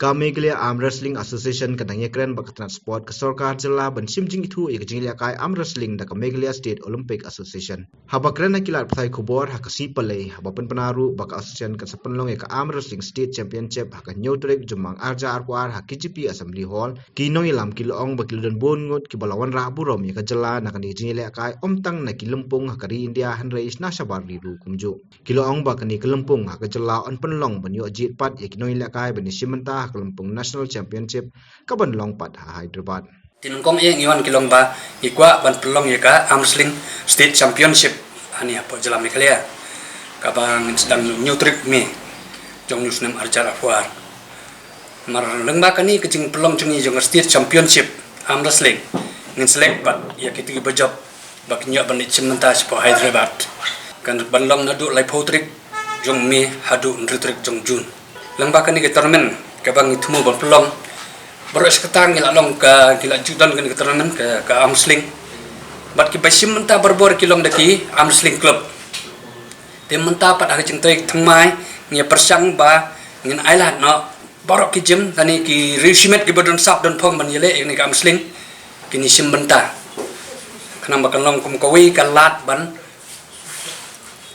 Ka Meghalaya Arm Wrestling Association kadang yakran bak transport ke Sarkar Jilla ban simjing itu ya kejing kai Arm Wrestling da ka Meghalaya State Olympic Association. Habakran na kilat pthai khubor ha ka sipalei habapan penaru bak association ka sapanlong ya ka Arm Wrestling State Championship ha ka nyotrik jumang arja arkwar ha KGP Assembly Hall ki nong ilam kilong bak kildan bon ngot ki balawan ra burom ya ka Jilla na kan kejing kai omtang na kilempung ha ka ri India han reis na sabar liru kumju. Kilong bak ni kelempung ha ka Jilla on penlong ban yo jit pat ya ki nong kai ban simenta Kelempung National Championship kaban longpat ha Hyderabad. Tinungkong yang iwan kilong ba ikwa ban pelong ya ka Arm Wrestling State Championship ani apa Jilla Meghalaya kabang sedang new trip me jong nusnam arjar afwar mar lengba kani kecing pelong jungi jong State Championship Arm Wrestling ngin select bat ya kita berjob bak nyak ban cimenta sepo Hyderabad kan ban long nadu lai potrik jong me hadu nritrik jong Jun lengba kani ke tournament kabang itmu ban pelong beres ketang gila long ka gila judan kan keterangan ke Arm Wrestling bat ki basim menta berbor kilong daki Arm Wrestling Club te menta pat aga cengtoi thangmai ngia persang ba ngin ailat no borok ki gym tani ki resimet ki bodon sap don phong ban yele ni Arm Wrestling kini sim menta kanang bakal long kum kawi ka lat ban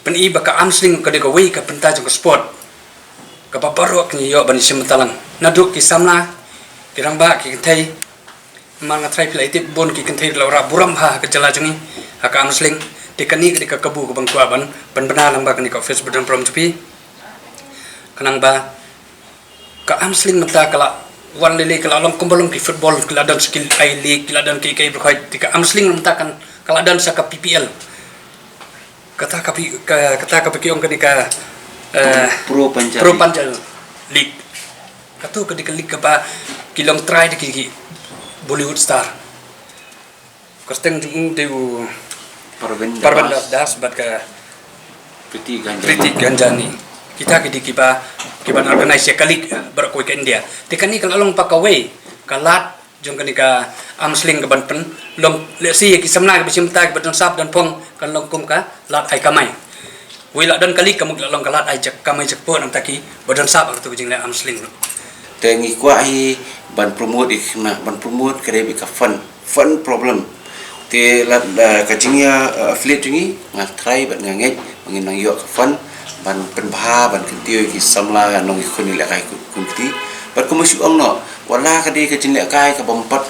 pen i baka Arm Wrestling ka de kawi ka penta jong sport ka babarok ni yo ban sim mentalang naduk ki samna kirang ba ki kentai manga trai pila itip bon ki kentai laura buram ha ke Jilla jungi ha ka Arm Wrestling dekani ke kabu ke bang tuaban ban benar lang ba kani ka Facebook dan prom tepi kanang ba ka Arm Wrestling mata kala wan lele kala long kumbalong ki football kala dan skill I league kala dan ki berkhoi tika Arm Wrestling mata kan kala dan sa ka PPL kata ka pikiong kani ka Pro Panjal League katu ke dikelik ke ba kilong try de ki Bollywood star kosteng jung deu Parvan Das bat ka Priti Ganjani kita ke dikiba kiban organize kalik berakoi ke India tekani kalau long pakawai kalat jong kani ka Arm Wrestling ke ban pen long lesi ki samna ke bisimta ke badon sap dan pong kan long kum ka lat ai kamai wila dan kali kamu long kalat ai jak kamai jak pon am taki badon sap tu jing le Arm Wrestling tengi kuai ban promote ikna ban promote kare bi ka fun problem te la kacingnya affiliate jungi ngal try ban nganget mangin nang yo ka fun ban penbha ban kentiu ki samla nong ikuni la kai kunti bat ko masuk ongno wala ka de kacing la kai ka bompat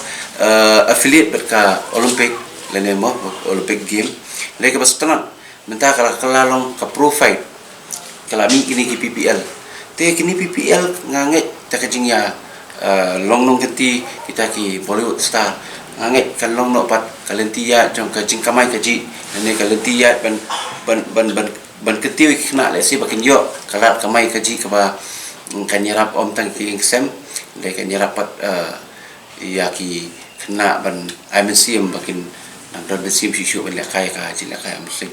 affiliate bat ka Olympic lene mo Olympic game le ka bastanan menta kala long ka pro fight kala mi ini ki PPL te kini PPL nganget ta kajingya long nong keti kita ki Bollywood star nganget kan long no pat kalentia jong kajing kamai kaji ne kalentia ban keti kena le si bakin yo kalat kamai kaji ka ba kan nyarap om tang ki sem le kan nyarap pat ya ki kena ban MCM bakin nang don sim shishu ban le kai ka jila kai am sing